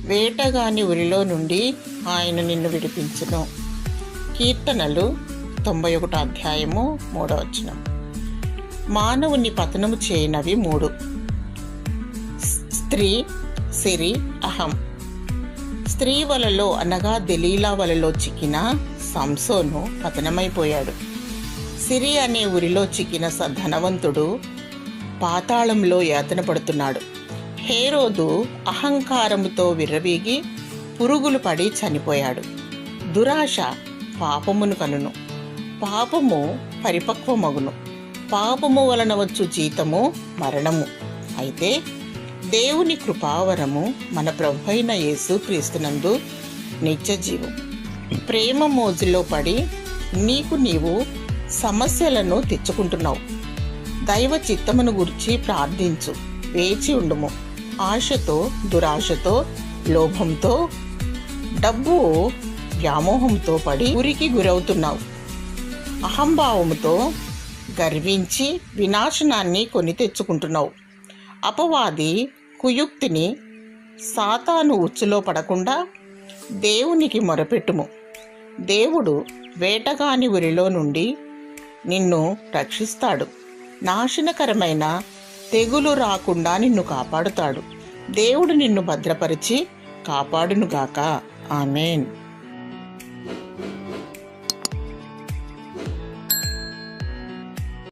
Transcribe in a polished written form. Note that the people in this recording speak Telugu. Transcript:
వేటగాని ఉరిలో నుండి ఆయన నిన్ను విడిపించును. కీర్తనలు 91 అధ్యాయము 3వ వచనం. మానవుని పతనము చేయనవి 3: స్త్రీ, సిరి, అహం. స్త్రీ వలలో అనగా దెలీలా వలలో చిక్కిన సంసోను పతనమైపోయాడు. సిరి అనే ఉరిలో చిక్కిన ధనవంతుడు పాతాళంలో యాతన పడుతున్నాడు. హేరోదు అహంకారముతో విర్రవీగి పురుగులు పడి చనిపోయాడు. దురాశ పాపమును కనును, పాపము పరిపక్వమగును. పాపము వలన వచ్చు జీతము మరణము. అయితే దేవుని కృపావరము మన ప్రభువైన యేసు క్రీస్తునందు నిత్య జీవం. ప్రేమ మోజులో పడి నీవు సమస్యలను తెచ్చుకుంటున్నావు. దైవ చిత్తమును గురించి ప్రార్థించు, వేచి ఉండుము. ఆశతో, దురాశతో, లోభంతో, డబ్బు వ్యామోహంతో పడి ఉరికి గురవుతున్నావు. అహంభావముతో గర్వించి వినాశనాన్ని కొని తెచ్చుకుంటున్నావు. అపవాది కుయుక్తిని, సాతాను ఉచ్చులో పడకుండా దేవునికి మొరపెట్టుము. దేవుడు వేటగాని ఉరిలో నుండి నిన్ను రక్షిస్తాడు. నాశనకరమైన తెగులు రాకుండా నిన్ను కాపాడుతాడు. దేవుడు నిన్ను భద్రపరిచి కాపాడునుగాక. ఆమేన్.